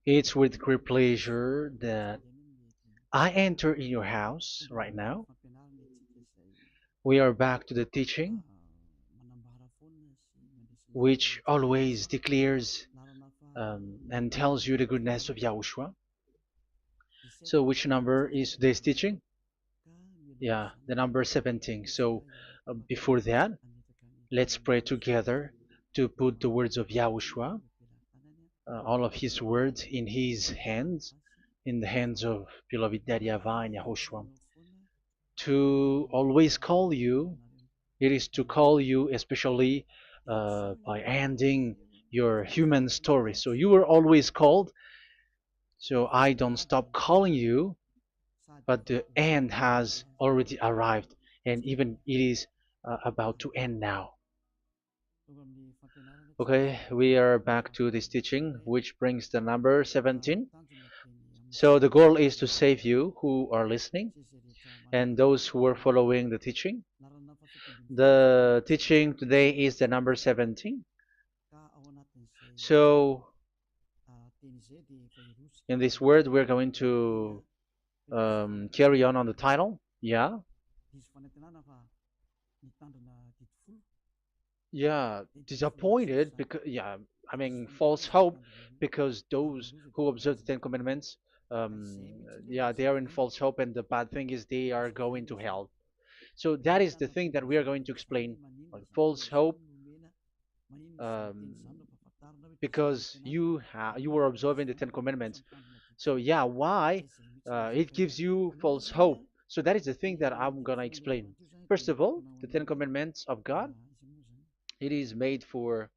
It's with great pleasure that I enter in your house right now. We are back to the teaching, which always declares and tells you the goodness of Yahushua. So, which number is today's teaching? Yeah, the number 17. So, before that, let's pray together to put the words of Yahushua, all of his words in his hands, in the hands of beloved Daddy YAHVAH and Yahushua. To always call you, it is to call you especially by ending your human story. So you were always called, so I don't stop calling you, but the end has already arrived, and even it is about to end now. Okay, we are back to this teaching, which brings the number 17. So the goal is to save you who are listening and those who are following the teaching. The teaching today is the number 17. So in this word, we're going to carry on the title. Yeah, yeah, disappointed because yeah, I mean false hope because those who observe the Ten Commandments, yeah, they are in false hope, and the bad thing is they are going to hell. So that is the thing that we are going to explain. False hope, um, because you were observing the Ten Commandments. So yeah, why it gives you false hope? So that is the thing that I'm gonna explain. First of all, the Ten Commandments of God, it is made for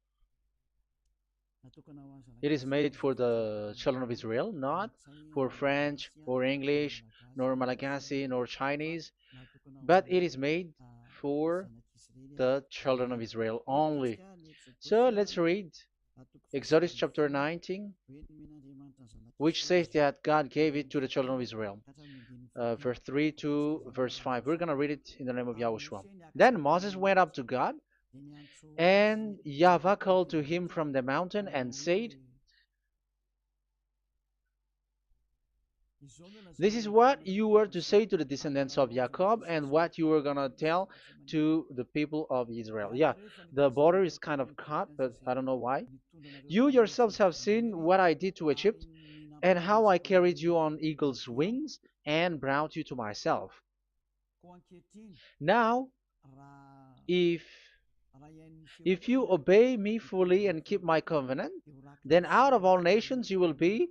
it is made for the children of Israel, not for French or English, nor Malagasy, nor Chinese, but it is made for the children of Israel only. So let's read Exodus chapter 19, which says that God gave it to the children of Israel. Verse 3 to verse 5. We're going to read it in the name of Yahushua. Then Moses went up to God, and YAHVAH called to him from the mountain and said, this is what you were to say to the descendants of Jacob and what you were going to tell to the people of Israel. Yeah, the border is kind of cut, but I don't know why. You yourselves have seen what I did to Egypt and how I carried you on eagle's wings and brought you to myself. Now, if if you obey me fully and keep my covenant, then out of all nations you will be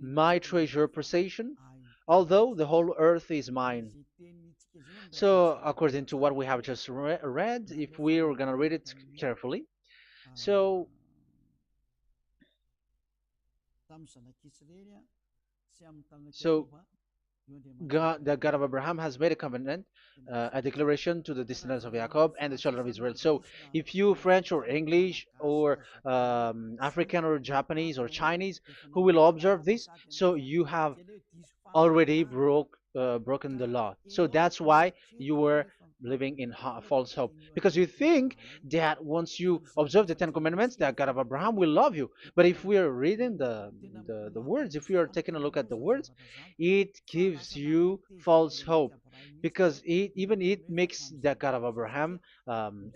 my treasure possession, although the whole earth is mine. So, according to what we have just read, if we are going to read it carefully, so so God, the God of Abraham, has made a covenant, a declaration to the descendants of Jacob and the children of Israel. So, if you French or English or African or Japanese or Chinese who will observe this, so you have already broken the law. So that's why you were living in false hope, because you think that once you observe the Ten Commandments, that God of Abraham will love you. But if we are reading the words, if we are taking a look at the words, it gives you false hope, because it makes the God of Abraham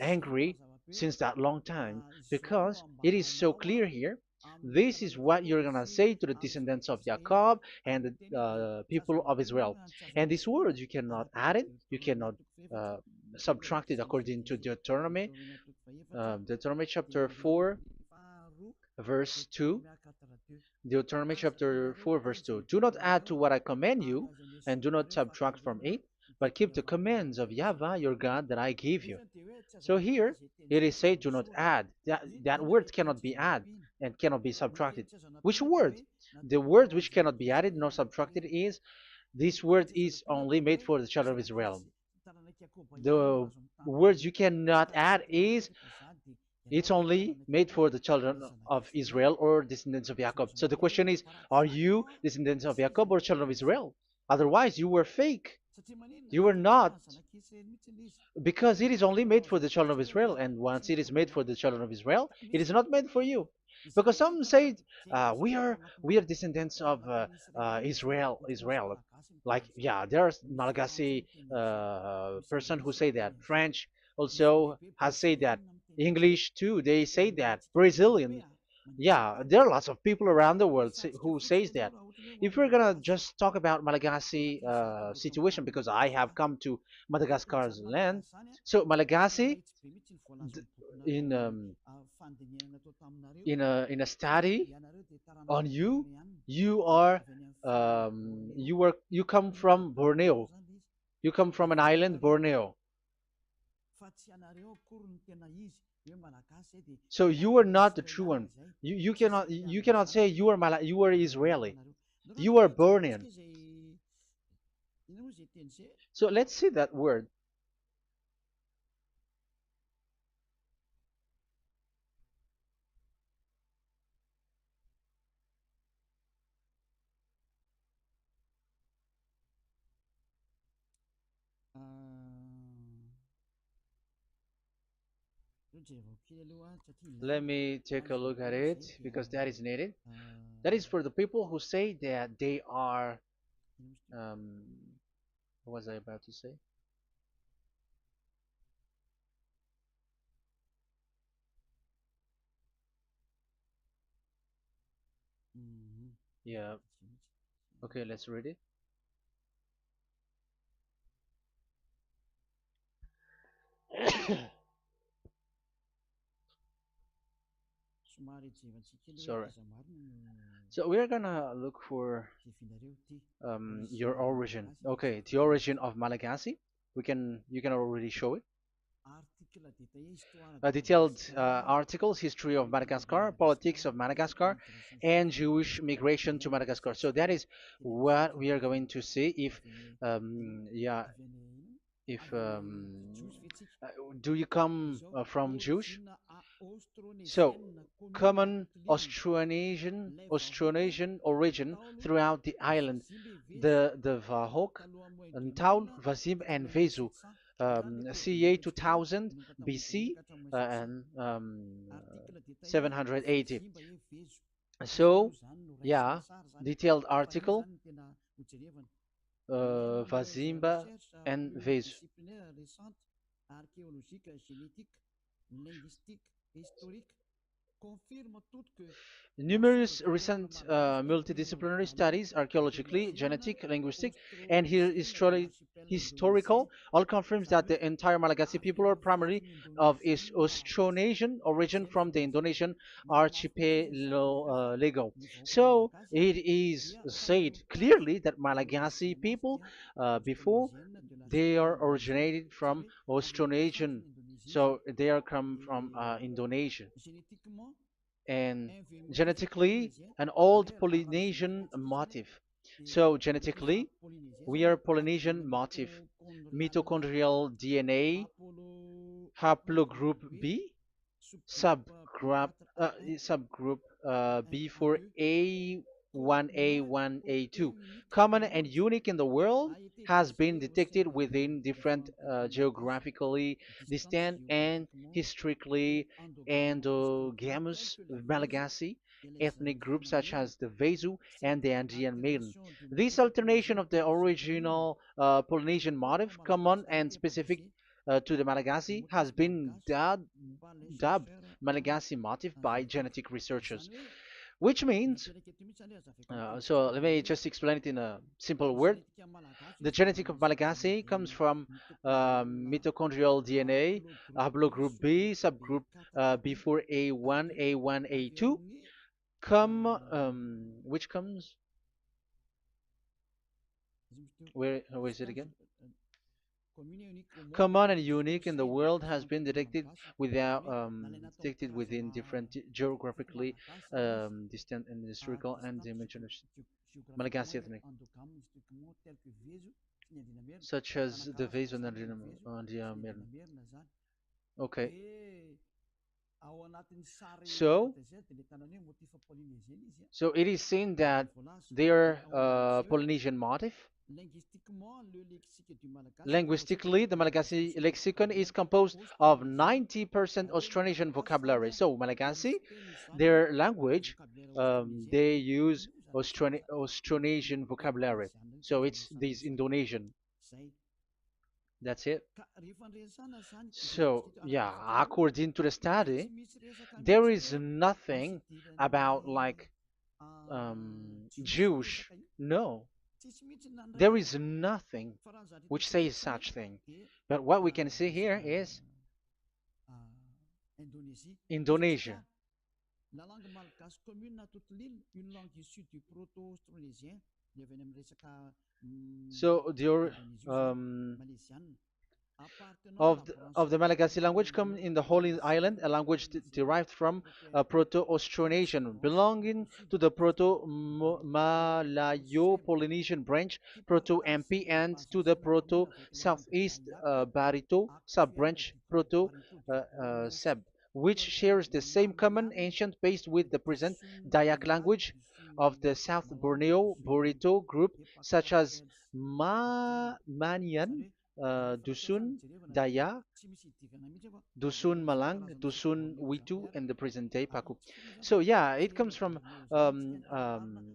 angry since that long time, because it is so clear here. This is what you're gonna say to the descendants of Jacob and the people of Israel. And this word, you cannot add it, you cannot uh, subtract it, according to Deuteronomy, Deuteronomy chapter 4, verse 2. Deuteronomy chapter 4, verse 2. Do not add to what I command you, and do not subtract from it, but keep the commands of YAHVAH your God that I give you. So here it is said, do not add. That word cannot be added and cannot be subtracted. Which word? The word which cannot be added nor subtracted is, this word is only made for the children of Israel. The words you cannot add is, it's only made for the children of Israel or descendants of Jacob. So the question is, are you descendants of Jacob or children of Israel? Otherwise, you were fake. You were not, because it is only made for the children of Israel. And once it is made for the children of Israel, it is not made for you. because some say we are descendants of Israel. Like, yeah, there's Malagasy person who say that. French also has said that. English too, they say that. Brazilian, yeah, there are lots of people around the world who says that. If we're gonna just talk about Malagasy situation, because I have come to Madagascar's land, so Malagasy, in in a study on you, you are you come from Borneo. You come from an island, Borneo. So you are not the true one. You cannot say you are Israeli. You are Bornean. So let's see that word. Let me take a look at it because that is needed. That is for the people who say that they are. Um, what was I about to say? Yeah. Okay, let's read it. Sorry. So we're gonna look for your origin. Okay, the origin of Malagasy. You can already show it. Detailed articles, history of Madagascar, politics of Madagascar, and Jewish migration to Madagascar. So that is what we are going to see. Yeah, if uh, do you come from Jewish? So, common Austronesian origin throughout the island, the Vahok, Ntaul, Vazim, and Vezu, CA 2000 BC and 780. So, yeah, detailed article, Vazimba and Vezu. Numerous recent multidisciplinary studies, archaeologically, genetic, linguistic, and historical, all confirms that the entire Malagasy people are primarily of Austronesian origin from the Indonesian archipelago. So it is said clearly that Malagasy people, before, they are originated from Austronesian, so they are come from Indonesia, and genetically an old Polynesian motif. So genetically, we are Polynesian motif, mitochondrial DNA, haplogroup B, subgroup subgroup B for A1A1A2, common and unique in the world, has been detected within different geographically distant and historically endogamous Malagasy ethnic groups such as the Vezu and the Andean Maiden. This alternation of the original Polynesian motif, common and specific to the Malagasy, has been dubbed Malagasy motif by genetic researchers, which means, so let me just explain it in a simple word. The genetic of Malagasy comes from mitochondrial DNA, haplogroup B, subgroup B4A1, A1, A2, which comes, where is it again? Common and unique in the world, has been detected within different geographically distant and historical and dimensional Malagasy ethnic, such as the Vase and the Okay. So, so it is seen that their Polynesian motif. Linguistically, the Malagasy lexicon is composed of 90% Austronesian vocabulary. So, Malagasy, their language, they use Austronesian vocabulary. So, it's this Indonesian. That's it. So, yeah, according to the study, there is nothing about like Jewish. No, there is nothing which says such thing. But what we can see here is Indonesia. So the um, of the Malagasy language come in the Holy Island, a language derived from Proto-Austronesian, belonging to the Proto-Malayo-Polynesian branch, Proto-MP, and to the Proto-Southeast Barito sub-branch, Proto-Seb, which shares the same common ancient base with the present Dayak language of the South Borneo Burrito group, such as Manian, Dusun, Daya, Dusun Malang, Dusun Witu, and the present day Paku. So yeah, it comes from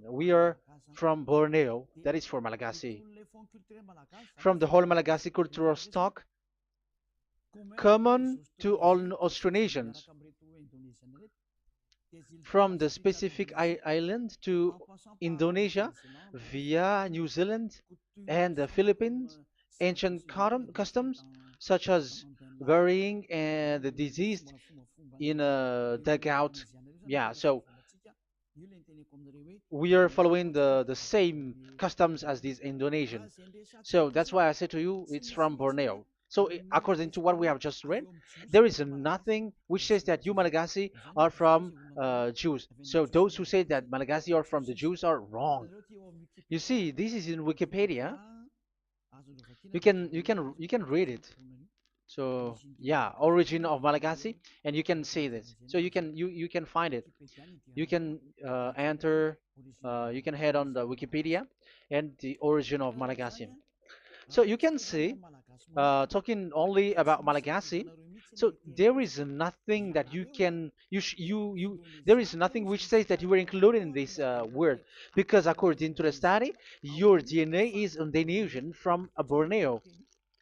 we are from Borneo, that is for Malagasy. From the whole Malagasy cultural stock, common to all Austronesians, from the specific island to Indonesia via New Zealand and the Philippines, ancient customs such as burying and the deceased in a dugout. Yeah, so we are following the same customs as these Indonesian. So that's why I said to you it's from Borneo. So according to what we have just read, there is nothing which says that you Malagasy are from Jews. So those who say that Malagasy are from the Jews are wrong. You see, this is in Wikipedia. You can read it. So yeah, origin of Malagasy, and you can see this. So you can find it. You can enter. You can head on the Wikipedia and the origin of Malagasy. So you can see, talking only about Malagasy. So there is nothing that you can you there is nothing which says that you were included in this word, because according to the study, your DNA is Indonesian from Borneo.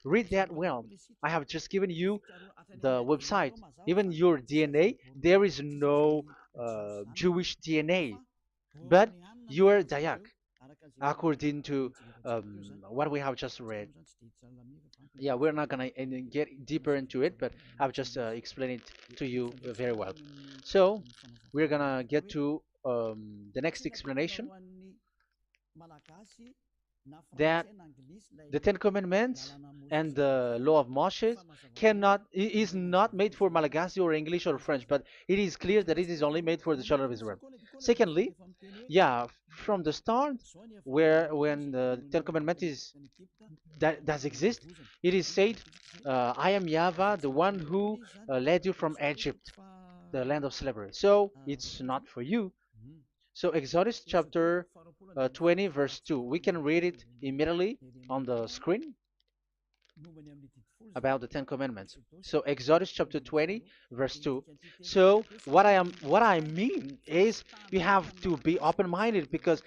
Read that well. I have just given you the website. Even your DNA, there is no Jewish DNA, but you are Dayak, according to what we have just read. Yeah, we're not gonna get deeper into it, but I've just explained it to you very well. So we're gonna get to the next explanation, that the Ten Commandments and the Law of Moshe is not made for Malagasy or English or French, but it is clear that it is only made for the children of Israel. Secondly, yeah, from the start, where when the Ten Commandments that does exist, it is said, "I am Yahweh, the one who led you from Egypt, the land of slavery." So it's not for you. So Exodus chapter 20 verse 2. We can read it immediately on the screen about the Ten Commandments. So Exodus chapter 20 verse 2. So what I mean is we have to be open-minded, because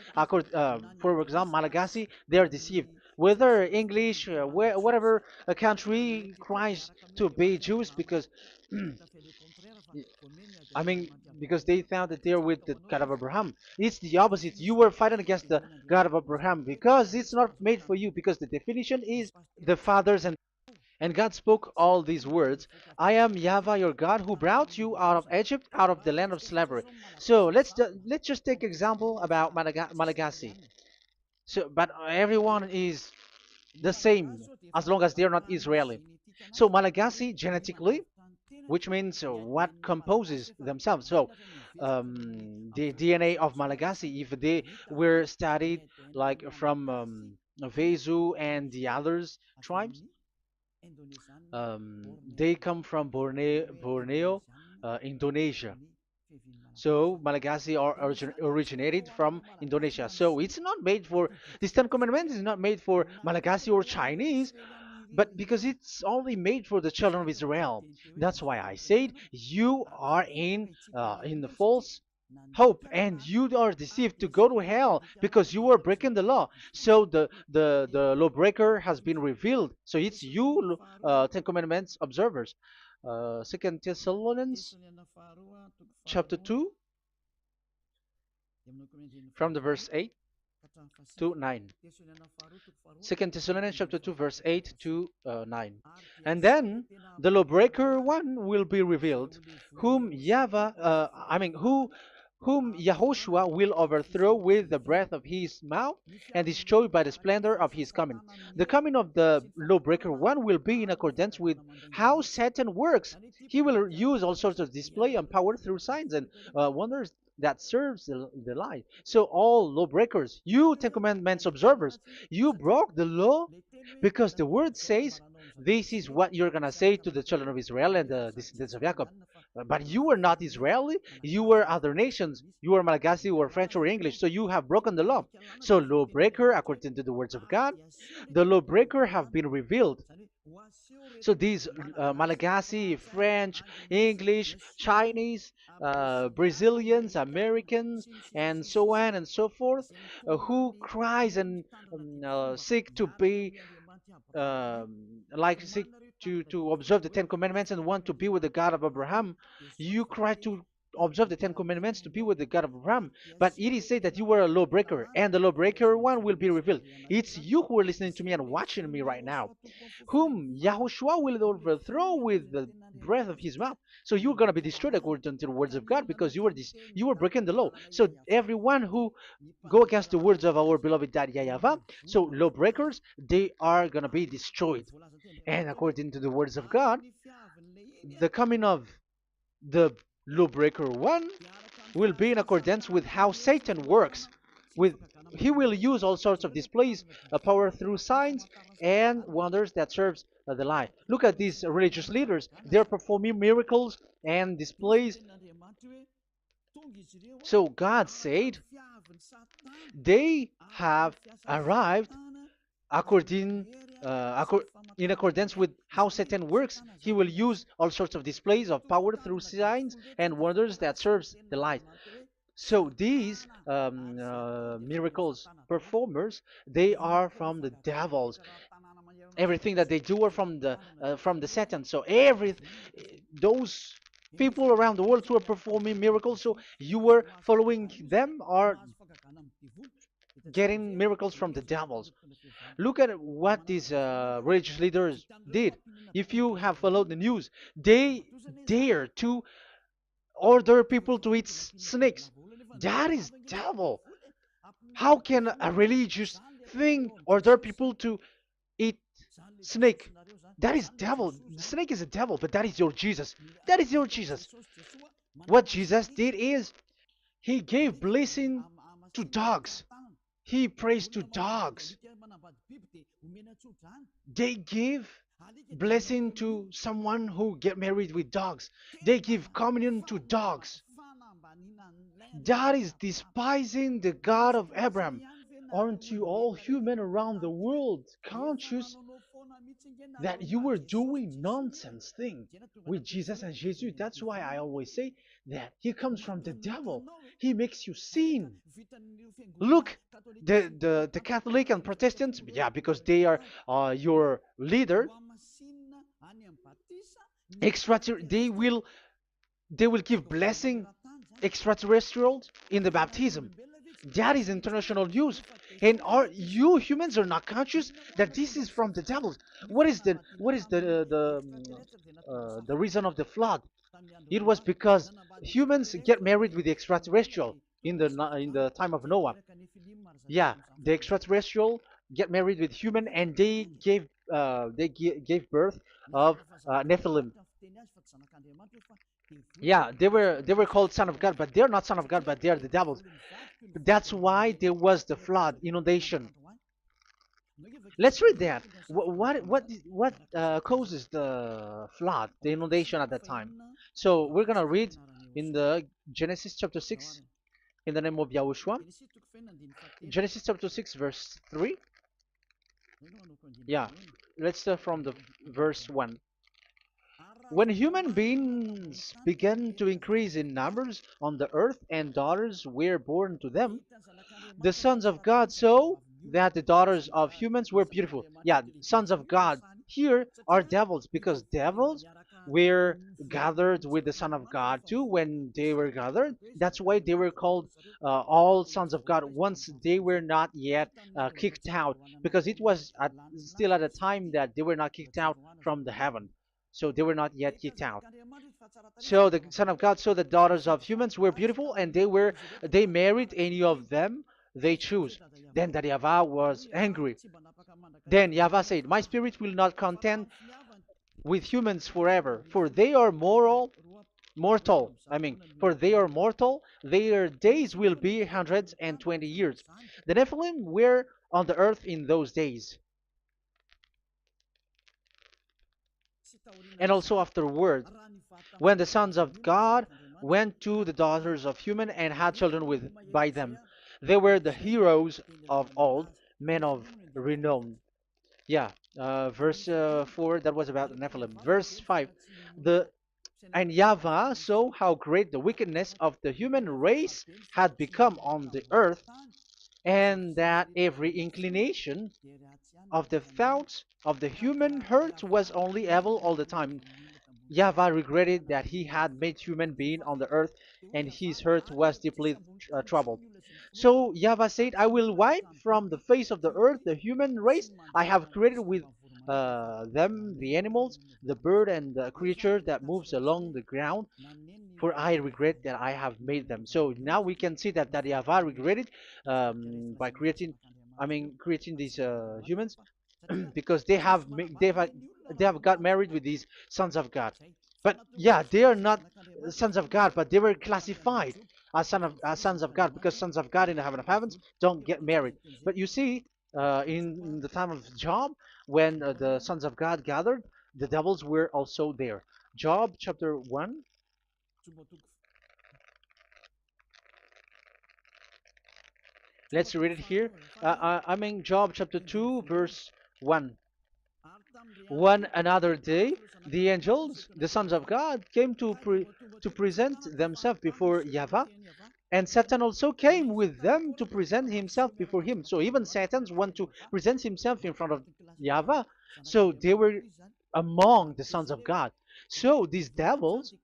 for example Malagasy, they are deceived. Whether English, whatever a country tries to be Jews, because I mean, because they found that they're with the God of Abraham. It's the opposite. You were fighting against the God of Abraham, because it's not made for you, because the definition is the fathers. And God spoke all these words: "I am Yahweh your God, who brought you out of Egypt, out of the land of slavery." So let's just take example about Malagasy. So, but everyone is the same as long as they're not Israeli. So Malagasy genetically, which means what composes themselves. So the DNA of Malagasy, if they were studied like from Vezu and the others tribes, they come from Borneo, Indonesia. So Malagasy are originated from Indonesia. So it's not made for this Ten Commandments is not made for Malagasy or Chinese, but because it's only made for the children of Israel. That's why I said you are in the false hope and you are deceived to go to hell because you are breaking the law. So the lawbreaker has been revealed. So it's you, Ten Commandments observers. Second Thessalonians chapter 2 from the verse 8 to 9. Second Thessalonians chapter 2 verse 8 to 9. And then the lawbreaker one will be revealed, whom whom Yahushua will overthrow with the breath of his mouth and destroy by the splendor of his coming. The coming of the lawbreaker one will be in accordance with how Satan works. He will use all sorts of display and power through signs and wonders that serves the lie. So all lawbreakers, you Ten Commandments observers, you broke the law because the word says this is what you're gonna say to the children of Israel and the descendants of Jacob. But you were not Israeli, you were other nations, you were Malagasy or French or English, so you have broken the law. So lawbreaker, according to the words of God, the lawbreaker have been revealed. So these Malagasy, French, English, Chinese, Brazilians, Americans, and so on and so forth, who cries and seek to be seek to observe the Ten Commandments and want to be with the God of Abraham. You cry to observe the Ten Commandments to be with the God of Abraham, but it is said that you were a lawbreaker, and the lawbreaker one will be revealed. It's you who are listening to me and watching me right now, whom Yahushua will overthrow with the breath of his mouth. So you're going to be destroyed according to the words of God because you were breaking the law. So everyone who go against the words of our beloved Dad YAHVAH, so lawbreakers, they are going to be destroyed. And according to the words of God, the coming of the lawbreaker one will be in accordance with how Satan works. With he will use all sorts of displays, power through signs and wonders that serves the lie. Look at these religious leaders; they're performing miracles and displays. So God said they have arrived according in accordance with how Satan works. He will use all sorts of displays of power through signs and wonders that serves the light. So these miracles performers, they are from the devils. Everything that they do are from the Satan. So every those people around the world who are performing miracles, so you were following them, are getting miracles from the devils. Look at what these religious leaders did. If you have followed the news, they dare to order people to eat snakes. That is devil. How can a religious thing order people to eat snake? That is devil. The snake is a devil, but that is your Jesus. That is your Jesus. What Jesus did is he gave blessing to dogs. He prays to dogs. They give blessing to someone who get married with dogs. They give communion to dogs. That is despising the God of Abraham. Aren't you all human around the world conscious that you were doing nonsense thing with Jesus and Jesus? That's why I always say that he comes from the devil. He makes you sin. Look, the Catholic and Protestants, yeah, because they are your leader. They will give blessing extraterrestrials in the baptism. That is international news, and are you humans are not conscious that this is from the devil? What is the reason of the flood? It was because humans get married with the extraterrestrial in the time of Noah. Yeah, the extraterrestrial get married with human, and they gave birth of Nephilim. Yeah, they were called son of God, but they're not son of God, but they are the devils. That's why there was the flood, inundation. Let's read that. What causes the flood, the inundation at that time? So we're gonna read in the Genesis chapter 6 in the name of Yahushua. Genesis chapter 6 verse 3. Yeah, let's start from the verse 1. When human beings began to increase in numbers on the earth and daughters were born to them, the sons of God saw that the daughters of humans were beautiful. Yeah, sons of God here are devils because devils were gathered with the Son of God too when they were gathered. That's why they were called all sons of God once they were not yet kicked out because it was still at a time that they were not kicked out from the heaven. So they were not yet kicked out. So the Son of God saw the daughters of humans were beautiful, and they married any of them they choose. Then that YAHVAH was angry. Then YAHVAH said, "My spirit will not contend with humans forever, for they are mortal. For they are mortal. Their days will be 120 years. The Nephilim were on the earth in those days, and also afterward, when the sons of God went to the daughters of human and had children with by them. They were the heroes of old, men of renown." Yeah, verse 4, that was about the Nephilim. Verse 5, the and YAHVAH saw how great the wickedness of the human race had become on the earth, and that every inclination of the thoughts of the human heart was only evil all the time. YAHVAH regretted that he had made human being on the earth, and his heart was deeply troubled. So YAHVAH said, "I will wipe from the face of the earth the human race I have created with them, the animals, the bird, and the creature that moves along the ground, for I regret that I have made them." So now we can see that YAHVAH regretted by creating these humans because they have got married with these sons of God. But yeah, they are not sons of God, but they were classified as sons of God because sons of God in the heaven of heavens don't get married. But you see, in the time of Job, when the sons of God gathered, the devils were also there. Job chapter 1. Let's read it here. Job chapter 2, verse 1. One another day, the angels, the sons of God, came to present themselves before YAHVAH, and Satan also came with them to present himself before him. So even Satan's want to present himself in front of YAHVAH. So they were among the sons of God. So these devils,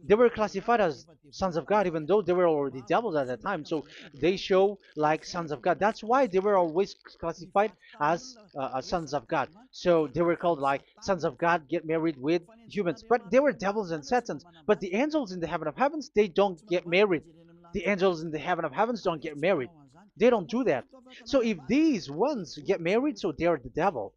they were classified as sons of God, even though they were already devils at that time. So they show like sons of God. That's why they were always classified as sons of God. So they were called like sons of God get married with humans. But they were devils and satans. But the angels in the heaven of heavens, they don't get married. The angels in the heaven of heavens don't get married. They don't do that. So if these ones get married, so they are the devil.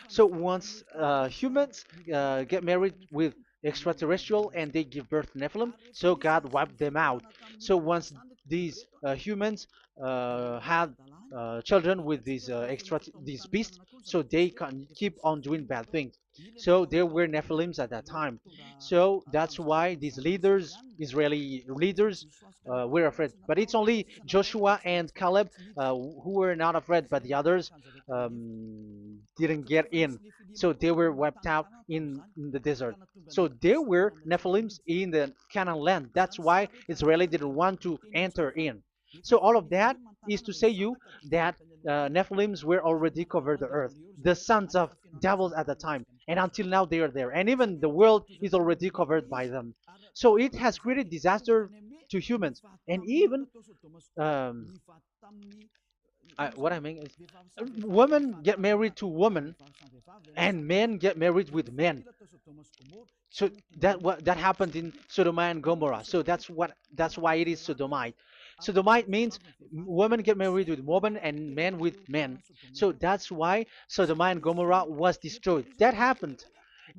So once humans get married with extraterrestrial and they give birth to Nephilim, so God wiped them out. So once these humans had children with these beasts, so they can keep on doing bad things. So there were Nephilims at that time. So that's why these leaders, Israeli leaders, were afraid. But it's only Joshua and Caleb who were not afraid, but the others didn't get in. So they were wiped out in the desert. So there were Nephilims in the Canaan land. That's why Israeli didn't want to enter in. So all of that is to say you that Nephilims were already covered the earth, the sons of devils at the time, and until now they are there, and even the world is already covered by them. So it has created disaster to humans, and even what I mean is, women get married to women, and men get married with men. So that happened in Sodom and Gomorrah. So that's why it is Sodomite. Sodomite means women get married with women and men with men. So that's why Sodom and Gomorrah was destroyed. That happened,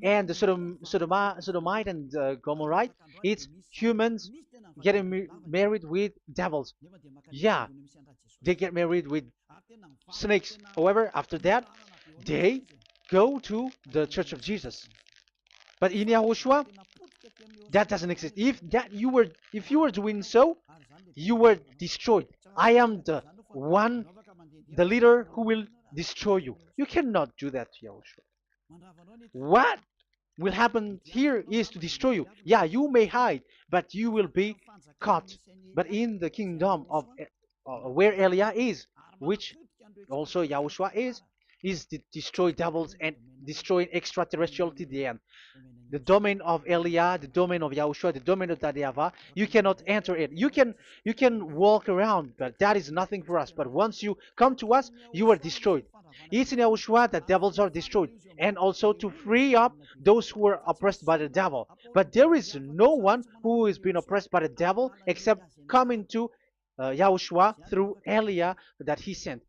and the Sodomite and Gomorrite, it's humans getting married with devils. Yeah, they get married with snakes. However, after that, they go to the Church of Jesus. But in Yahushua, That doesn't exist. If you were doing so, you were destroyed. I am the one, the leader who will destroy you. You cannot do that, Yahushua. What will happen here is to destroy you. Yeah, you may hide, but you will be caught. But in the kingdom of where Elia is, which also Yahushua is to destroy devils and destroying extraterrestriality at the end. The domain of Elia, the domain of Yahushua, the domain of YAHVAH, you cannot enter it. You can walk around, but that is nothing for us. But once you come to us, you are destroyed. It's in Yahushua that devils are destroyed, and also to free up those who are oppressed by the devil. But there is no one who is being oppressed by the devil except coming to Yahushua through Elia that he sent.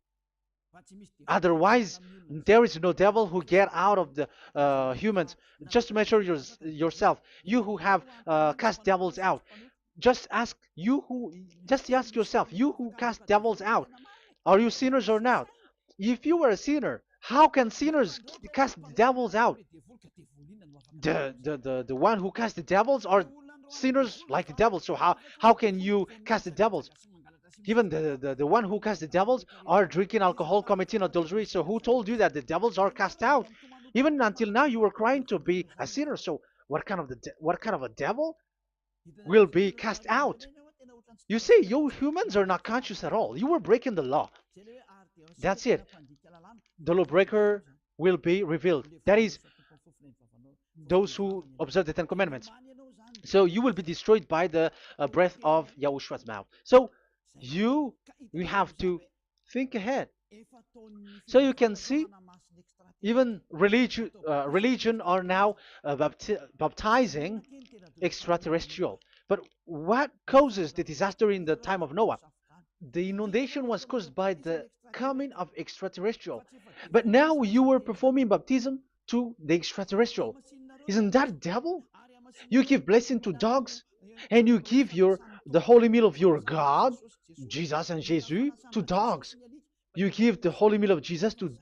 Otherwise, there is no devil who get out of the humans. Just measure yourself. You who have cast devils out. Just ask you who. Just ask yourself. You who cast devils out. Are you sinners or not? If you are a sinner, how can sinners cast devils out? The one who cast the devils are sinners like the devil. So how can you cast the devils? Even the one who cast the devils are drinking alcohol, committing adultery. So who told you that the devils are cast out? Even until now, you were crying to be a sinner. So what kind of a devil will be cast out? You see, you humans are not conscious at all. You were breaking the law. That's it. The lawbreaker will be revealed. That is, those who observe the Ten Commandments. So you will be destroyed by the breath of Yahushua's mouth. So you we have to think ahead. So you can see, even religion are now baptizing extraterrestrial. But what causes the disaster in the time of Noah? The inundation was caused by the coming of extraterrestrial. But now you are performing baptism to the extraterrestrial. Isn't that devil? You give blessing to dogs, and you give the holy meal of your God, Jesus and Jesus, to dogs. You give the holy meal of Jesus to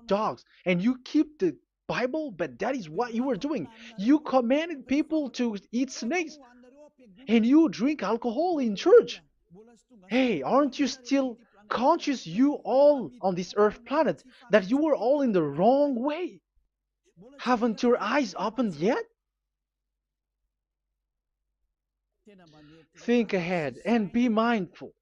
dogs, and you keep the Bible, but that is what you were doing. You commanded people to eat snakes, and you drink alcohol in church. Hey, aren't you still conscious, you all on this earth planet, that you were all in the wrong way? Haven't your eyes opened yet? Think ahead and be mindful,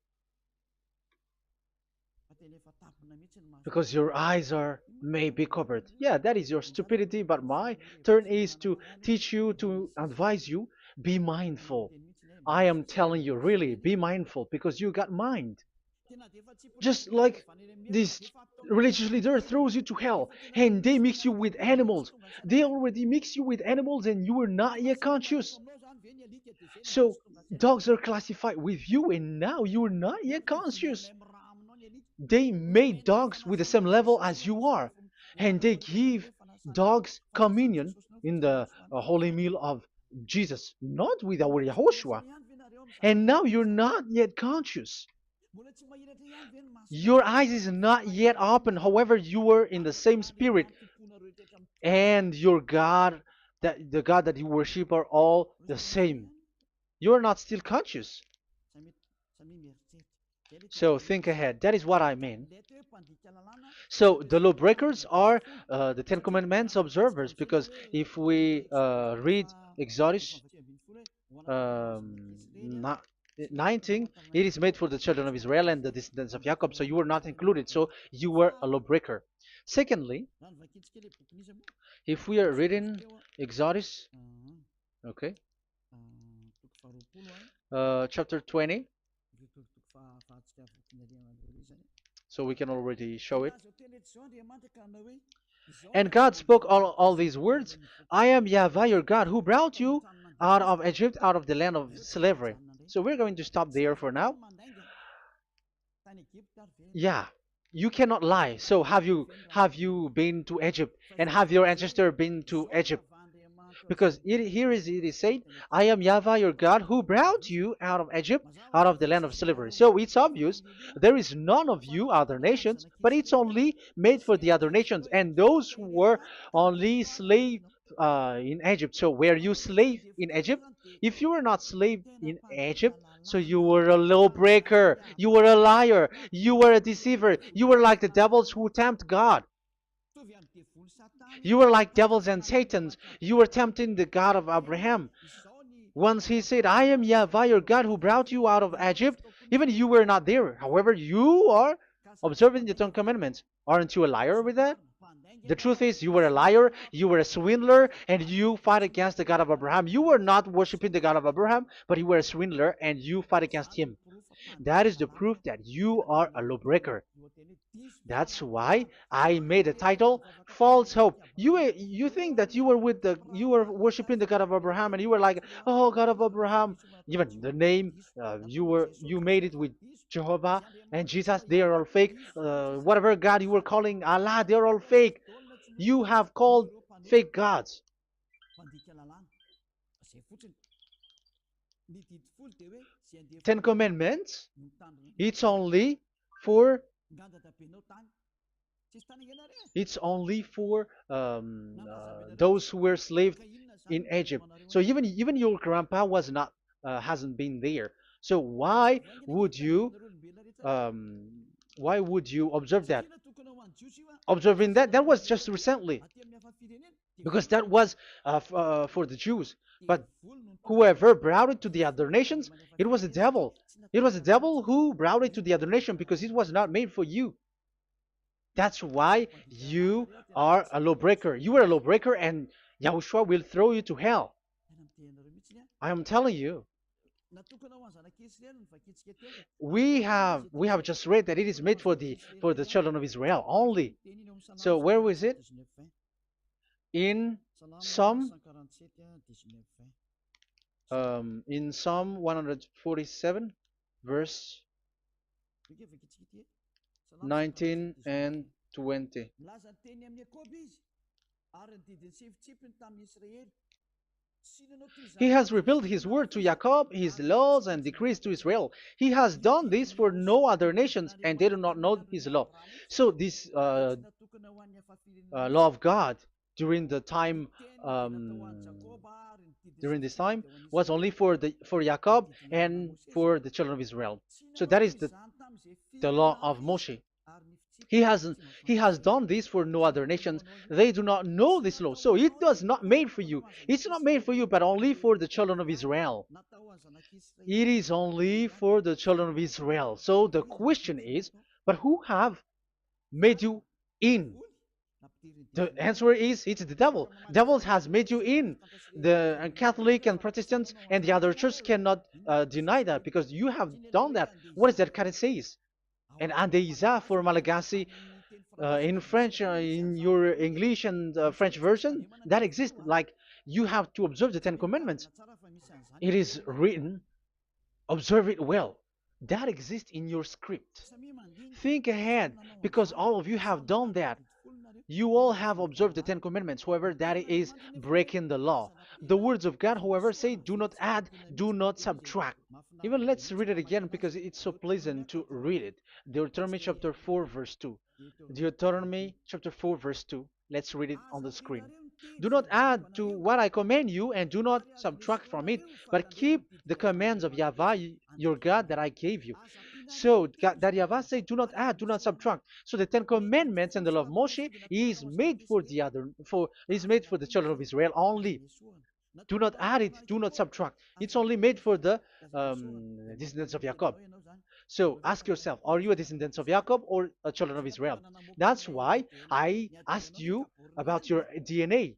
because your eyes are may be covered. Yeah, that is your stupidity, but my turn is to teach you, to advise you. Be mindful. I am telling you, really, be mindful, because you got mind. Just like this religious leader throws you to hell and they mix you with animals. They already mix you with animals and you are not yet conscious. So dogs are classified with you and now you are not yet conscious. They made dogs with the same level as you are, and they give dogs communion in the holy meal of Jesus, not with our Yahushua. And now you're not yet conscious. Your eyes is not yet open. However, you were in the same spirit, and your God, that the God that you worship, are all the same. You are not still conscious. So think ahead. That is what I mean. So the lawbreakers are the Ten Commandments observers, because if we read Exodus 19, it is made for the children of Israel and the descendants of Jacob, so you were not included, so you were a lawbreaker. Secondly, if we are reading Exodus, okay, chapter 20, so we can already show it. And God spoke all these words: I am YAHVAH your God, who brought you out of Egypt, out of the land of slavery. So we're going to stop there for now. Yeah, you cannot lie. So have you been to Egypt, and have your ancestor been to Egypt? Because it is said, I am YAHVAH your God, who brought you out of Egypt, out of the land of slavery. So it's obvious there is none of you other nations, but it's only made for the other nations, and those who were only slave in Egypt. So were you slave in Egypt? If you were not slave in Egypt, so you were a lawbreaker, you were a liar, you were a deceiver, you were like the devils who tempt God. You were like devils and Satans. You were tempting the God of Abraham. Once he said, I am Yahweh, your God, who brought you out of Egypt, even you were not there. However, you are observing the Ten Commandments. Aren't you a liar with that? The truth is, you were a liar, you were a swindler, and you fight against the God of Abraham. You were not worshiping the God of Abraham, but you were a swindler and you fight against him. That is the proof that you are a lawbreaker. That's why I made a title, False Hope. You think that you were worshiping the God of Abraham and you were like, oh, God of Abraham. Even the name, you made it with Jehovah and Jesus, they are all fake. Whatever God you were calling Allah, they are all fake. You have called fake gods. Ten Commandments, it's only for those who were slaves in Egypt. So even your grandpa was not hasn't been there. So um, why would you observe that? Observing that was just recently, because that was for the Jews. But whoever brought it to the other nations, it was the devil. It was the devil who brought it to the other nation because it was not made for you. That's why you are a lawbreaker. You are a lawbreaker, and Yahushua will throw you to hell. I am telling you. We have just read that it is made for the children of Israel only. So where was it? In Psalm Psalm 147, verse 19 and 20. He has revealed his word to Jacob, his laws and decrees to Israel. He has done this for no other nations, and they do not know his law. So this law of God during the time during this time was only for Jacob and for the children of Israel. So that is the law of Moshe. He has done this for no other nations. They do not know this law. So it was not made for you. It's not made for you, but only for the children of Israel. It is only for the children of Israel. So the question is, but who have made you in? The answer is it's the devil. Devil has made you in. The Catholic and Protestants and the other church cannot deny that because you have done that. What is that kind of says? And Andeiza for Malagasy in French, in your English and French version, that exists. Like you have to observe the Ten Commandments. It is written, observe it well. That exists in your script. Think ahead because all of you have done that. You all have observed the Ten Commandments, however, that is breaking the law. The words of God, however, say, do not add, do not subtract. Even let's read it again because it's so pleasant to read it. Deuteronomy chapter 4, verse 2. Deuteronomy chapter 4, verse 2. Let's read it on the screen. Do not add to what I command you, and do not subtract from it, but keep the commands of Yahweh, your God, that I gave you. So that Yahweh said, do not add, do not subtract. So the Ten Commandments and the law of Moshe is made for the children of Israel only. Do not add it, do not subtract. It's only made for the descendants of Jacob. So ask yourself, are you a descendant of Jacob or a children of Israel? That's why I asked you about your DNA.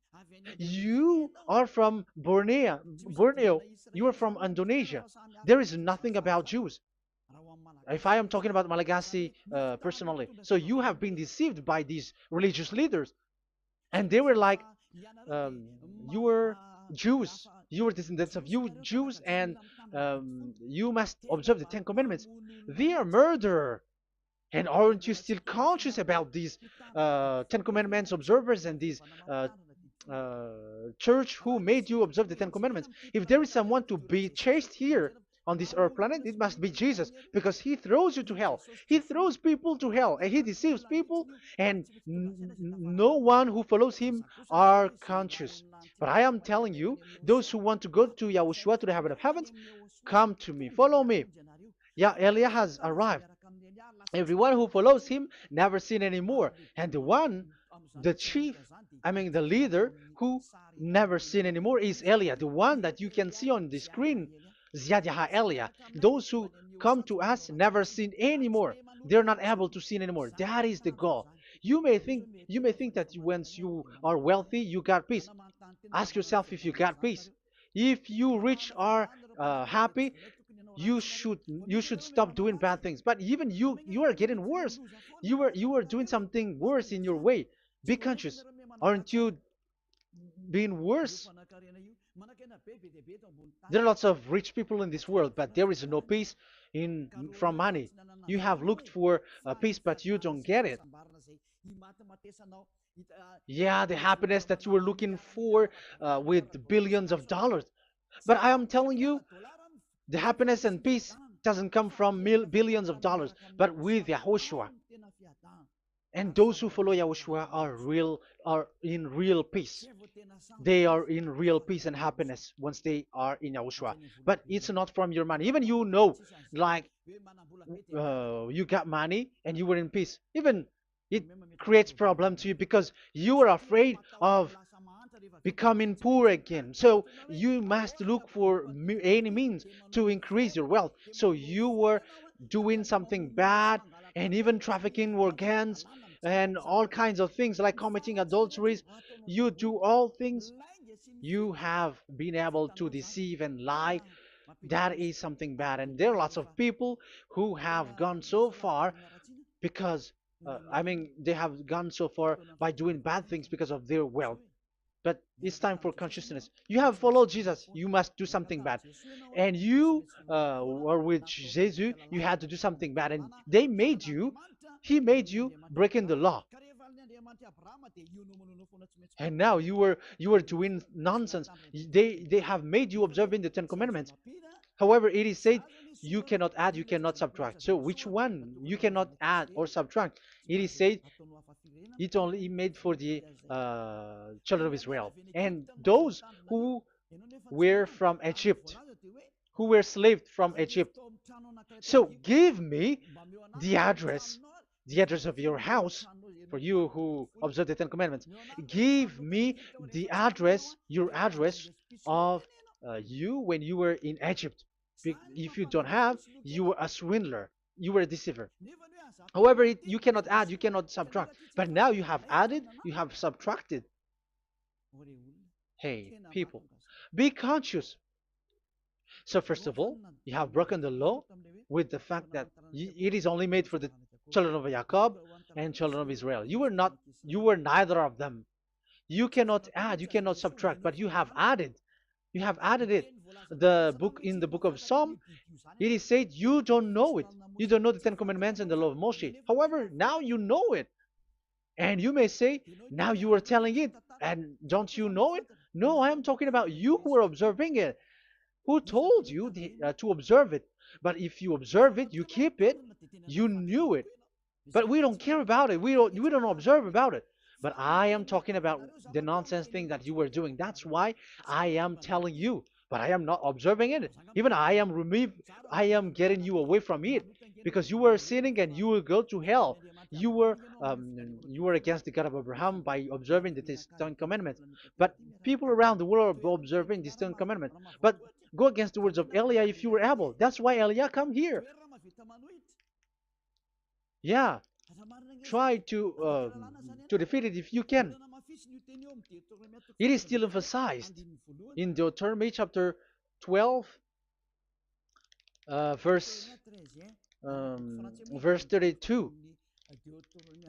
You are from Borneo. You are from Indonesia. There is nothing about Jews. If I am talking about Malagasy personally. So you have been deceived by these religious leaders. And they were like, you were Jews. You were descendants of you Jews, and you must observe the Ten Commandments. They are murderer. And aren't you still conscious about these Ten Commandments observers and these church who made you observe the Ten Commandments? If there is someone to be chased here on this earth planet, it must be Jesus, because he throws you to hell. He throws people to hell, and he deceives people, and no one who follows him are conscious. But I am telling you, those who want to go to Yahushua, to the heaven of heavens, come to me, follow me. Yeah, Eliah has arrived. Everyone who follows him never sin anymore. And the chief, the leader who never sin anymore is Eliah, the one that you can see on the screen. Ziyadyaha Eliah. Those who come to us never sin anymore. They're not able to sin anymore. That is the goal. You may think that once you are wealthy, you got peace. Ask yourself if you got peace. If you rich are happy, you should stop doing bad things. But even you are getting worse. You are doing something worse in your way. Be conscious. Aren't you being worse? There are lots of rich people in this world, but there is no peace in from money. You have looked for peace, but you don't get it. Yeah, the happiness that you were looking for with billions of dollars. But I am telling you, the happiness and peace doesn't come from billions of dollars, but with Yahushua. And those who follow Yahushua are in real peace. They are in real peace and happiness once they are in Yahushua. But it's not from your money. Even like you got money and you were in peace. Even it creates problem to you because you are afraid of becoming poor again. So you must look for any means to increase your wealth. So you were doing something bad and even trafficking organs and all kinds of things like committing adulteries. You do all things. You have been able to deceive and lie. That is something bad. And there are lots of people who have gone so far because, they have gone so far by doing bad things because of their wealth. But it's time for consciousness. You have followed Jesus, you must do something bad. And you were with Jesus, you had to do something bad. And he made you breaking the law. And now you were doing nonsense. They have made you observing the Ten Commandments. However, it is said you cannot add, you cannot subtract. So which one you cannot add or subtract? It is said it only made for the children of Israel and those who were from Egypt, who were slaved from Egypt. So give me the address, the address of your house, for you who observe the Ten Commandments. Give me the address, your address of you when you were in Egypt. If you don't have, you were a swindler, you were a deceiver. However, you cannot add, you cannot subtract. But now you have added, you have subtracted. Hey, people, be conscious. So first of all, you have broken the law with the fact that it is only made for the children of Jacob and children of Israel. You were neither of them. You cannot add, you cannot subtract, but you have added. You have added it. In the book of Psalm, it is said you don't know it. You don't know the Ten Commandments and the law of Moshe. However, now you know it. And you may say, now you are telling it, and don't you know it? No, I am talking about you who are observing it. Who told you to observe it? But if you observe it, you keep it, you knew it. But we don't care about it. We don't observe about it. But I am talking about the nonsense thing that you were doing. That's why I am telling you. But I am not observing it. Even I am getting you away from it. Because you were sinning and you will go to hell. You were against the God of Abraham by observing the Ten Commandments. But people around the world are observing the Ten Commandments. But go against the words of Eliah if you were able. That's why Eliah come here. Yeah, try to defeat it if you can. It is still emphasized in Deuteronomy chapter 12, verse 32.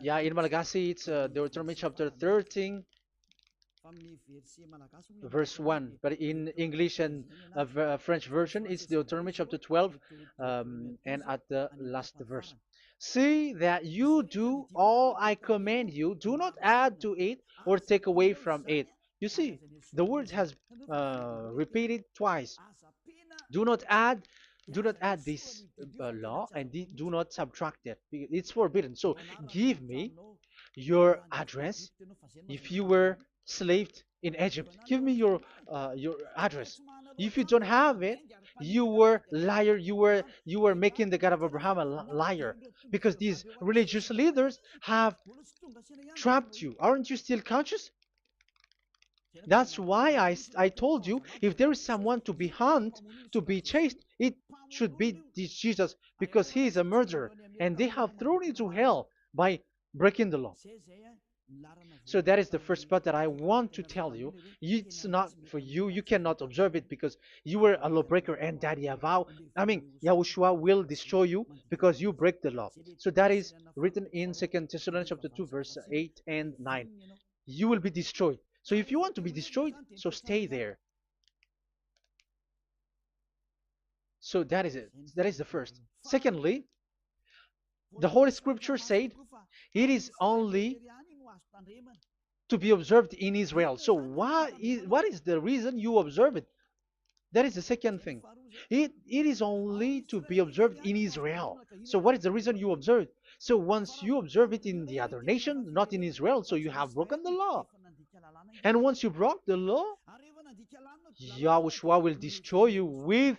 Yeah, in Malagasy it's Deuteronomy chapter 13, verse 1. But in English and French version, it's Deuteronomy chapter 12, and at the last verse. See that you do all I command you. Do not add to it or take away from it. You see, the word has repeated twice. Do not add Do not add this law and do not subtract it. It's forbidden. So give me your address. If you were slaved in Egypt, give me your address. If you don't have it, you were liar. You were making the God of Abraham a liar, because these religious leaders have trapped you. Aren't you still conscious? That's why I told you, if there is someone to be hunted, to be chased, it should be this Jesus, because he is a murderer and they have thrown into hell by breaking the law. So that is the first part that I want to tell you. It's not for you. You cannot observe it because you were a lawbreaker, and that Yahushua will destroy you because you break the law. So that is written in 2 Thessalonians chapter 2, verse 8 and 9. You will be destroyed. So if you want to be destroyed, so stay there. So that is it. That is the first. Secondly, the Holy Scripture said it is only to be observed in Israel. So what is the reason you observe it? That is the second thing. It is only to be observed in Israel. So what is the reason you observe it? So once you observe it in the other nation, not in Israel, so you have broken the law. And once you broke the law, Yahushua will destroy you with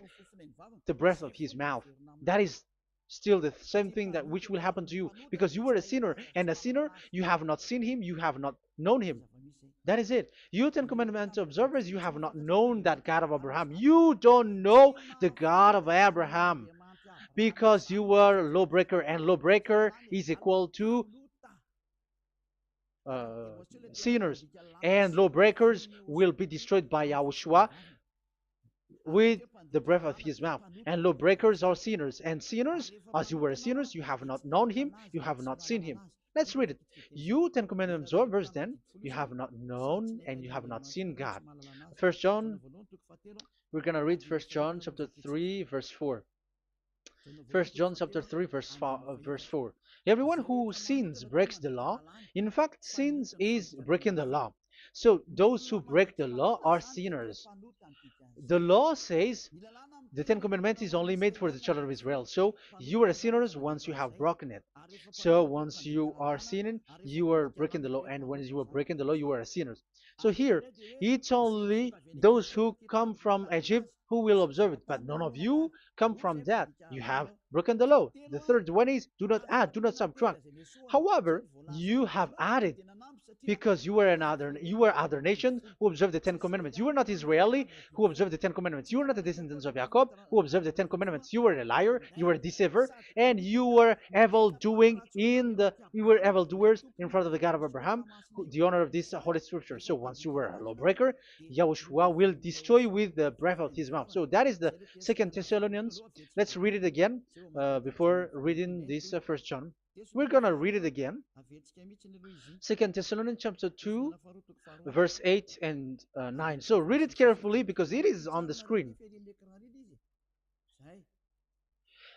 the breath of his mouth. That is still the same thing that which will happen to you, because you were a sinner, and a sinner, you have not seen him, you have not known him. That is it. You Ten Commandments observers, you have not known that God of Abraham. You don't know the God of Abraham because you were a lawbreaker, and lawbreaker is equal to uh, sinners, and lawbreakers will be destroyed by Yahushua with the breath of his mouth. And lawbreakers are sinners, and sinners, as you were sinners, you have not known him, you have not seen him. Let's read it. You Ten Commandments observers, then, you have not known and you have not seen God. First John, we're gonna read First John chapter 3, verse 4. First John chapter 3, verse 4. Everyone who sins breaks the law. In fact, sins is breaking the law. So those who break the law are sinners. The law says the Ten Commandments is only made for the children of Israel. So you are sinners once you have broken it. So once you are sinning, you are breaking the law, and when you are breaking the law, you are a sinner. So here, it's only those who come from Egypt who will observe it, but none of you come from that. You have broken the law. The third one is do not add, do not subtract. However, you have added, because you were other nations who observed the Ten Commandments. You were not Israeli who observed the Ten Commandments. You were not the descendants of Jacob who observed the Ten Commandments. You were a liar, you were a deceiver, and you were evil doers in front of the God of Abraham, the honor of this holy scripture. So once you were a lawbreaker, Yahushua will destroy with the breath of his mouth. So that is the Second Thessalonians. Let's read it again before reading this First John. We're gonna read it again. Second Thessalonians chapter 2, verse 8 and 9. So read it carefully because it is on the screen.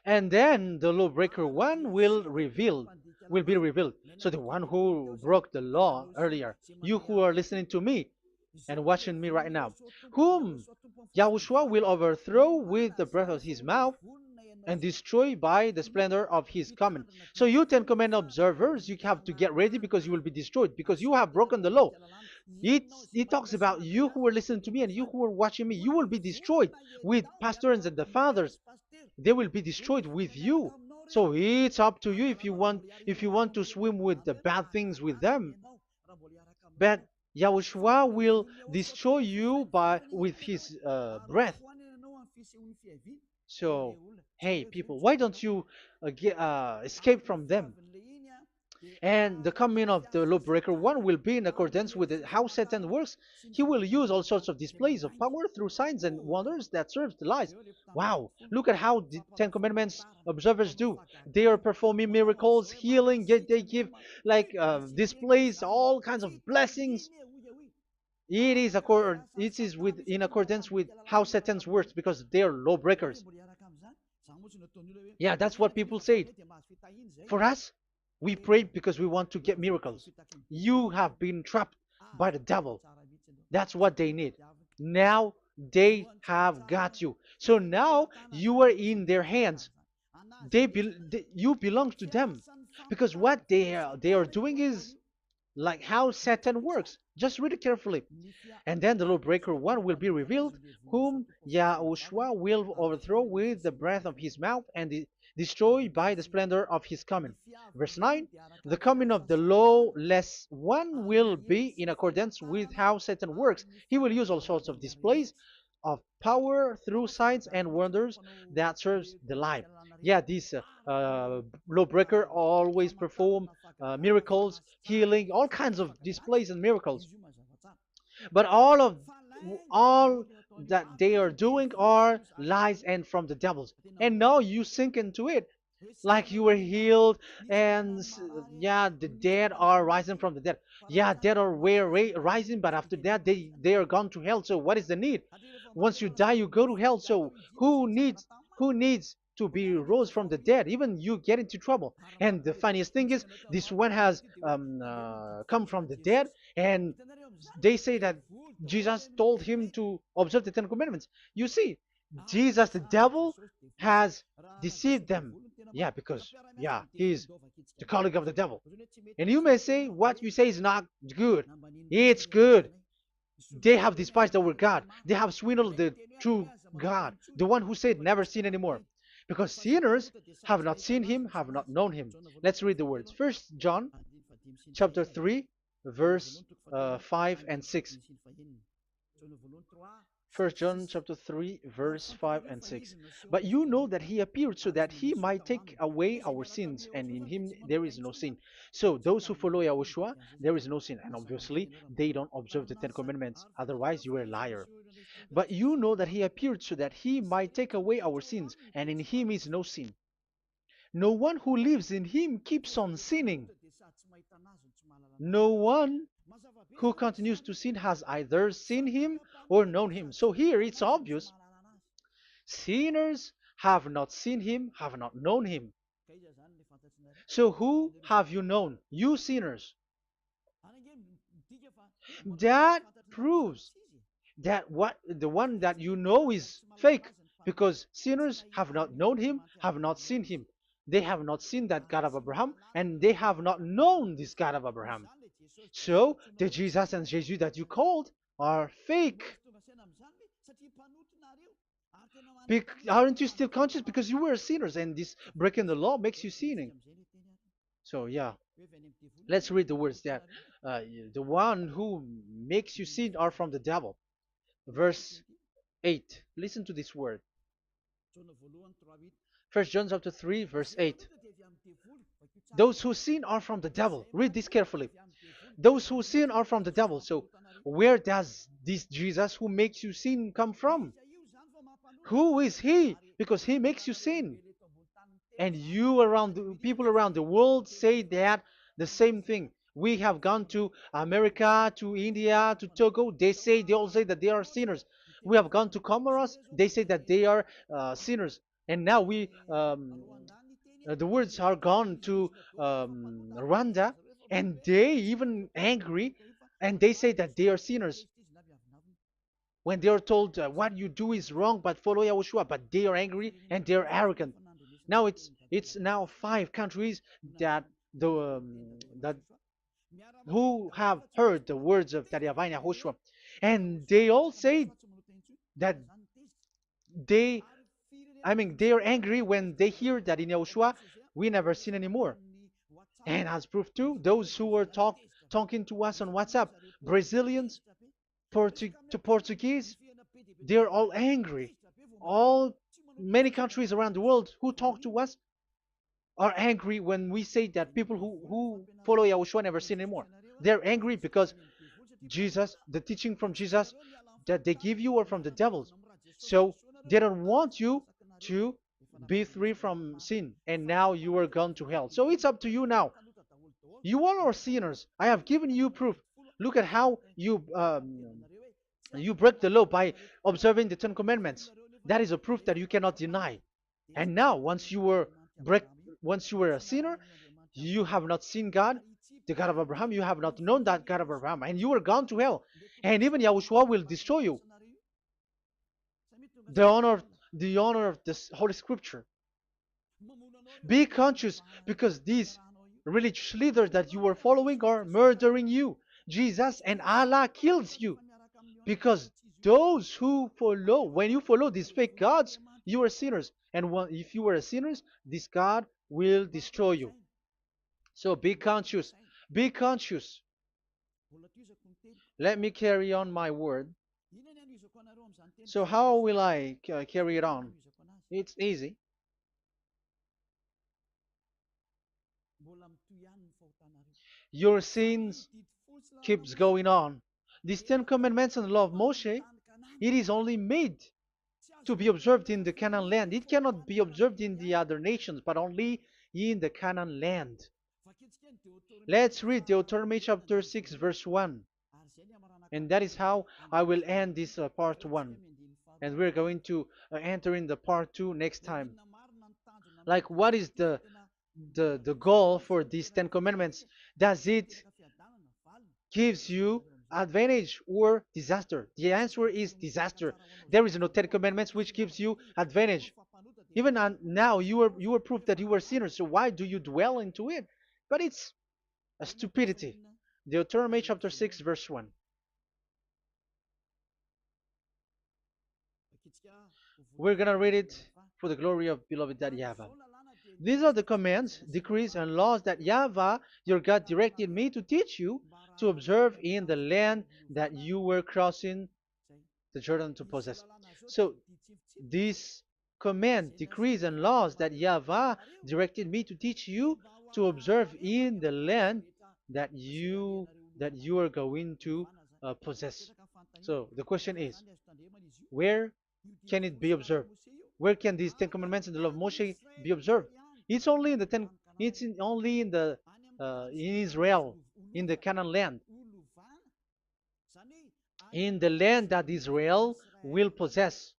And then the lawbreaker one will be revealed. So the one who broke the law earlier, you who are listening to me and watching me right now, whom Yahushua will overthrow with the breath of his mouth and destroy by the splendor of his coming. So you Ten Commandment observers, you have to get ready because you will be destroyed, because you have broken the law. It talks about you who are listening to me and you who are watching me. You will be destroyed with pastors and the fathers. They will be destroyed with you. So it's up to you if you want to swim with the bad things with them. But Yahushua will destroy you with his breath. So, hey, people, why don't you escape from them? And the coming of the lawbreaker one will be in accordance with how Satan works. He will use all sorts of displays of power through signs and wonders that serve the lies. Wow, look at how the Ten Commandments observers do. They are performing miracles, healing, they give like displays, all kinds of blessings. It is in accordance with how Satan works because they are lawbreakers. Yeah, that's what people say. For us, we pray because we want to get miracles. You have been trapped by the devil. That's what they need. Now they have got you. So now you are in their hands. You belong to them, because what they are doing is like how Satan works. Just read it carefully. And then the lawbreaker one will be revealed, whom Yahushua will overthrow with the breath of his mouth and destroy by the splendor of his coming. Verse 9, the coming of the lawless one will be in accordance with how Satan works. He will use all sorts of displays of power through signs and wonders that serves the lie. Yeah, this lawbreaker always perform miracles, healing, all kinds of displays and miracles. But all that they are doing are lies and from the devils. And now you sink into it, like you were healed, and yeah, the dead are rising from the dead. Yeah, dead are rising, but after that they are gone to hell. So what is the need? Once you die, you go to hell. So who needs to be rose from the dead? Even you get into trouble. And the funniest thing is, this one has come from the dead, and they say that Jesus told him to observe the Ten Commandments. You see, Jesus, the devil, has deceived them. Yeah, because yeah, he's the colleague of the devil. And you may say what you say is not good. It's good. They have despised our God. They have swindled the true God, the one who said never sin anymore. Because sinners have not seen him, have not known him. Let's read the words. First John chapter 3, verse 5 and 6. First John chapter 3, verse 5 and 6. But you know that he appeared so that he might take away our sins, and in him there is no sin. So those who follow YAHOSHUAH, there is no sin. And obviously, they don't observe the Ten Commandments. Otherwise, you are a liar. But you know that he appeared so that he might take away our sins, and in him is no sin. No one who lives in him keeps on sinning. No one who continues to sin has either seen him or known him. So here it's obvious. Sinners have not seen him, have not known him. So who have you known? You sinners. That proves that what the one that you know is fake, because sinners have not known him, have not seen him. They have not seen that God of Abraham, and they have not known this God of Abraham. So the Jesus and Jesus that you called are fake. Aren't you still conscious? Because you were sinners, and this breaking the law makes you sinning. So yeah, let's read the words that the one who makes you sin are from the devil. Verse 8. Listen to this word. First John chapter 3, verse 8. Those who sin are from the devil. Read this carefully. Those who sin are from the devil. So where does this Jesus who makes you sin come from? Who is he? Because he makes you sin. And people around the world say that the same thing. We have gone to America, to India, to Togo. They all say that they are sinners. We have gone to Comoros. They say that they are sinners. And now the words are gone to Rwanda, and they even angry, and they say that they are sinners when they are told what you do is wrong, but follow YAHOSHUAH. But they are angry and they are arrogant. Now it's now 5 countries that that who have heard the words of YAHVAH and YAHOSHUAH, and they all say that they they are angry when they hear that in YAHOSHUAH we never sin anymore. And as proof too, those who were talking to us on WhatsApp, Brazilians, Portuguese, they're all angry. Many countries around the world who talk to us are angry when we say that people who follow YAHOSHUAH never sin anymore. They're angry because Jesus, the teaching from Jesus that they give you are from the devils. So they don't want you to be free from sin, and now you are gone to hell. So it's up to you now. You all are sinners. I have given you proof. Look at how you break the law by observing the Ten Commandments. That is a proof that you cannot deny. And now, once you were a sinner, you have not seen God, the God of Abraham. You have not known that God of Abraham, and you are gone to hell. And even YAHOSHUAH will destroy you. the honor, the honor of this Holy Scripture. Be conscious because these religious leaders that you are following are murdering you. Jesus and Allah kills you because those who follow, when you follow these fake gods, you are sinners. And if you are a sinner, this God will destroy you. So be conscious. Be conscious. Let me carry on my word. So how will I carry it on? It's easy. Your sins keeps going on. These Ten Commandments and the law of Moshe, it is only made to be observed in the Canaan land. It cannot be observed in the other nations, but only in the Canaan land. Let's read Deuteronomy chapter 6, verse 1. And that is how I will end this part 1. And we're going to enter in the part 2 next time. Like, what is the goal for these Ten Commandments? Does it gives you advantage or disaster? The answer is disaster. There is no Ten Commandments which gives you advantage. Even now, you are proof that you are sinners. So why do you dwell into it? But it's a stupidity. Deuteronomy chapter 6, verse 1. We're gonna read it for the glory of beloved Daddy Yahweh. These are the commands, decrees, and laws that Yahweh, your God, directed me to teach you to observe in the land that you were crossing the Jordan to possess. So, these command, decrees, and laws that Yahweh directed me to teach you to observe in the land that you are going to possess. So the question is, where can it be observed? Where can these Ten Commandments and the law of Moshe be observed? It's only in the ten. Only in the in Israel, in the Canaan land, in the land that Israel will possess.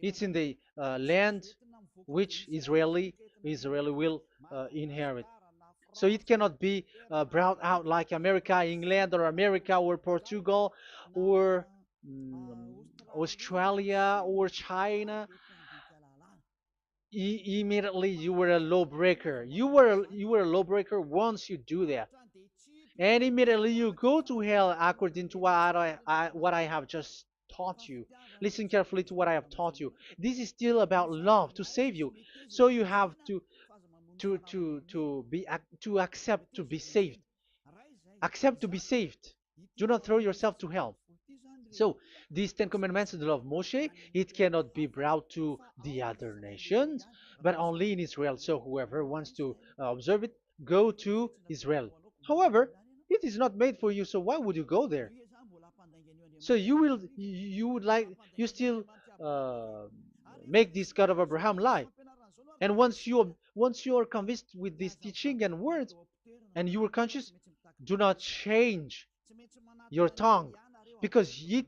It's in the land which Israeli will inherit. So it cannot be brought out like America, England, or America, or Portugal, or Australia, or China. Immediately you were a lawbreaker. You were a lawbreaker once you do that, and immediately you go to hell according to what I have just taught you. Listen carefully to what I have taught you. This is still about love to save you. So you have to accept to be saved. Accept to be saved. Do not throw yourself to hell. So these Ten Commandments and the law of Moshe, it cannot be brought to the other nations, but only in Israel. So whoever wants to observe it, go to Israel. However, it is not made for you, so why would you go there? So you would like, you still uh, make this God of Abraham lie. And once you are convinced with this teaching and words, and you are conscious, do not change your tongue, because it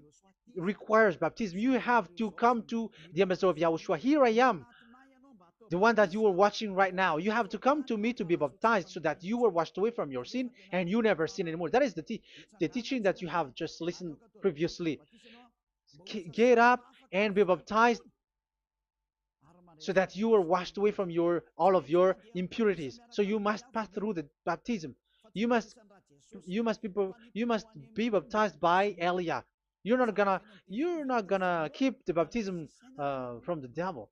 requires baptism. You have to come to the ambassador of Yahushua. Here I am, the one that you are watching right now. You have to come to me to be baptized so that you are washed away from your sin and you never sin anymore. That is the teaching that you have just listened previously. Get up and be baptized so that you are washed away from all of your impurities. So you must pass through the baptism. You must be baptized by Elia. You're not gonna keep the baptism from the devil.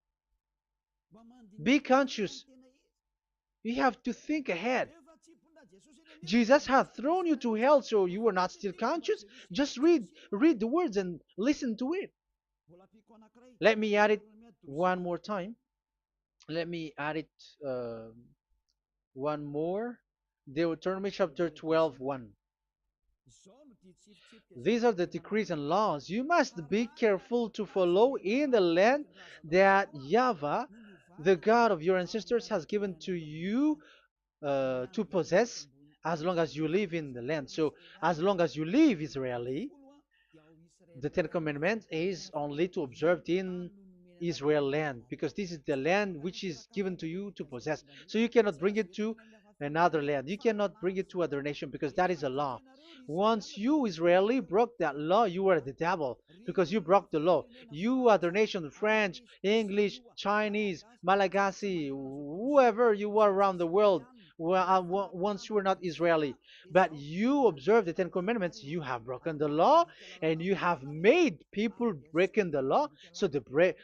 Be conscious. You have to think ahead. Jesus has thrown you to hell, so you are not still conscious. Just read the words and listen to it. Let me add it one more time. Let me add it one more. Deuteronomy chapter 12, 1. These are the decrees and laws you must be careful to follow in the land that Yahweh, the God of your ancestors, has given to you to possess as long as you live in the land. So, as long as you live Israeli, the Ten Commandments is only to observe in Israel land, because this is the land which is given to you to possess. So you cannot bring it to another land. You cannot bring it to other nation because that is a law. Once you Israeli broke that law, you were the devil because you broke the law. You other nation, French, English, Chinese, Malagasy, whoever you are around the world, once you were not Israeli, but you observe the Ten Commandments, you have broken the law and you have made people breaking the law. So the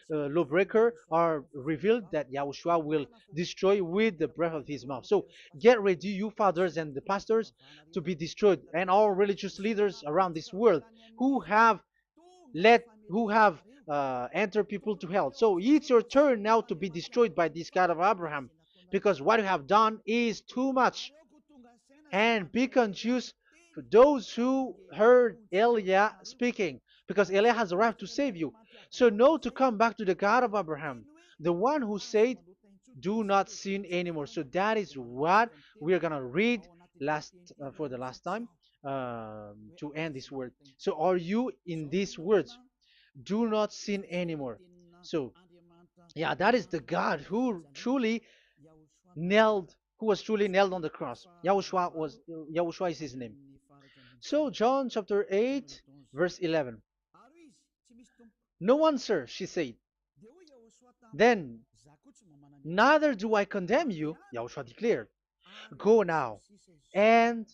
lawbreaker are revealed that Yahushua will destroy with the breath of his mouth. So get ready, you fathers and the pastors, to be destroyed, and all religious leaders around this world who have who have entered people to hell. So it's your turn now to be destroyed by this God of Abraham, because what you have done is too much. And be conscious for those who heard Eliah speaking, because Eliah has arrived to save you. So know to come back to the God of Abraham, the one who said, "Do not sin anymore." So that is what we are gonna read last for the last time to end this word. So are you in these words? Do not sin anymore. So yeah, that is the God who was truly nailed on the cross. Yahushua is his name. So John chapter 8 verse 11. No answer, she said. Then, neither do I condemn you, Yahushua declared. Go now and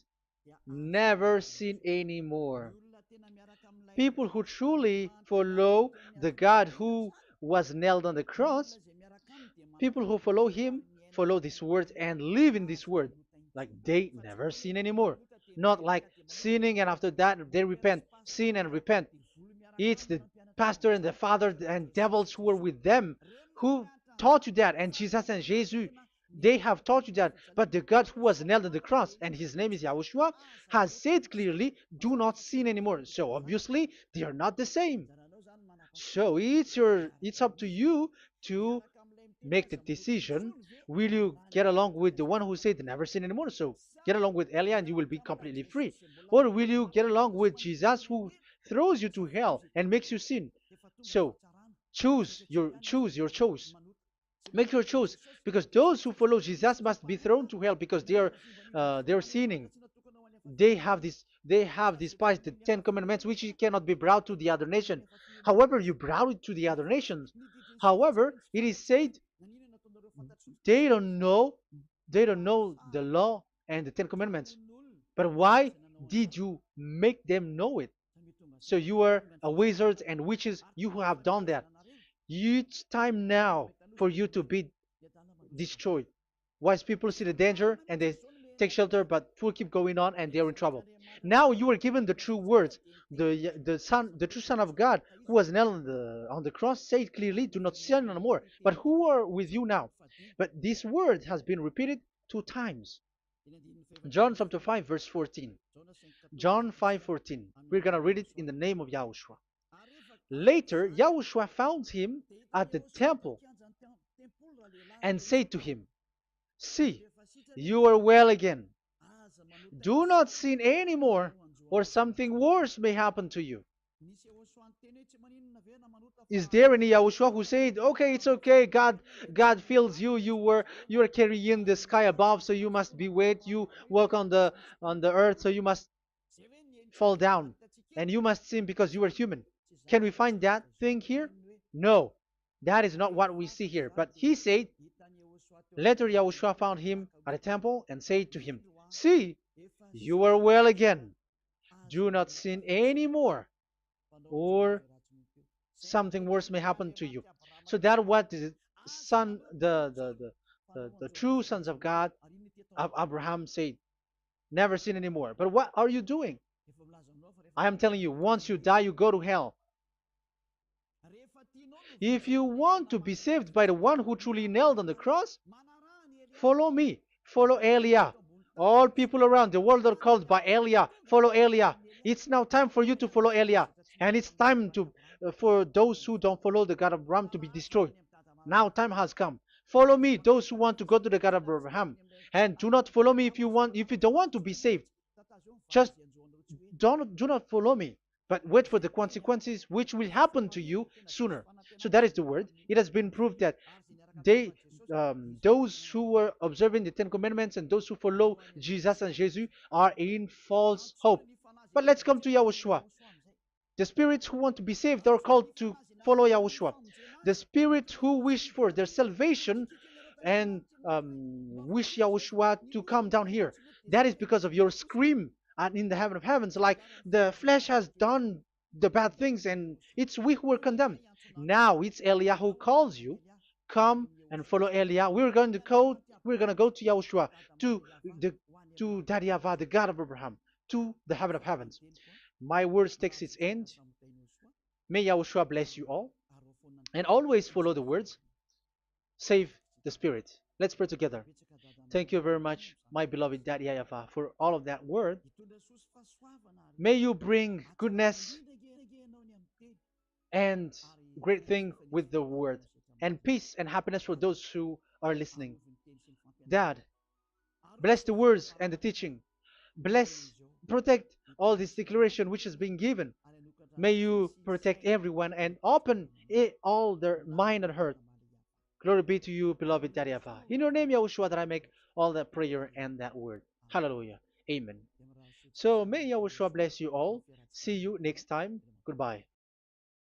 never sin anymore. People who truly follow the God who was nailed on the cross, people who follow him, follow this word and live in this word. Like they never sin anymore. Not like sinning and after that they repent. Sin and repent. It's the pastor and the father and devils who are with them who taught you that. And Jesus and Jesus, they have taught you that. But the God who was nailed on the cross, and his name is Yahushua, has said clearly, do not sin anymore. So obviously, they are not the same. So it's up to you to make the decision. Will you get along with the one who said never sin anymore? So get along with Elia and you will be completely free. Or will you get along with Jesus who throws you to hell and makes you sin? So choose your choice. Make your choice, because those who follow Jesus must be thrown to hell because they are sinning. They have despised the Ten Commandments, which cannot be brought to the other nation. However, you brought it to the other nations. However, it is said they don't know they don't know the law and the Ten Commandments. But why did you make them know it? So you are a wizard and witches, you who have done that. It's time now for you to be destroyed. Wise people see the danger and they take shelter, but fool keep going on and they are in trouble. Now you are given the true words. The true Son of God, who was nailed on the cross, said clearly, "Do not sin no more." But who are with you now? But this word has been repeated 2 times. John chapter 5 verse 14. John 5:14. We're gonna read it in the name of Yahushua. Later, Yahushua found him at the temple and said to him, "See, you are well again. Do not sin anymore, or something worse may happen to you." Is there any Yahushua who said, "Okay, it's okay, God fills you, you are carrying the sky above, so you must be wet, you walk on the earth, so you must fall down, and you must sin because you are human"? Can we find that thing here? No, that is not what we see here. But he said, later Yahushua found him at a temple and said to him, "See, you are well again. Do not sin anymore, or something worse may happen to you." So that what the son, the true sons of God of Abraham said, never sin anymore. But what are you doing? I am telling you, once you die, you go to hell. If you want to be saved by the one who truly nailed on the cross, follow me. Follow Elia. All people around the world are called by Elia. Follow Elia. It's now time for you to follow Elia. And it's time for those who don't follow the God of Abraham to be destroyed. Now time has come. Follow me, those who want to go to the God of Abraham. And do not follow me if you don't want to be saved. Just do not follow me, but wait for the consequences which will happen to you sooner. So that is the word. It has been proved that they those who were observing the Ten Commandments and those who follow Jesus and Jesus are in false hope. But let's come to Yahushua. The spirits who want to be saved are called to follow Yahushua. The spirits who wish for their salvation and wish Yahushua to come down here. That is because of your scream in the heaven of heavens. Like the flesh has done the bad things and it's we who were condemned. Now it's Eliah who calls you. Come and follow Eliah. We're going to go to Yahushua, to the to Daddy Yahvah, the God of Abraham, to the heaven of heavens. My words takes its end. May Yahushua bless you all. And always follow the words. Save the spirit. Let's pray together. Thank you very much, my beloved Daddy Yahvah, for all of that word. May you bring goodness and great thing with the word, and peace and happiness for those who are listening. Dad, bless the words and the teaching. Bless, protect all this declaration which is being given. May you protect everyone and open all their mind and heart. Glory be to you, beloved Daddy Ava. In your name, Yahushua, that I make all that prayer and that word. Hallelujah. Amen. So may Yahushua bless you all. See you next time. Goodbye.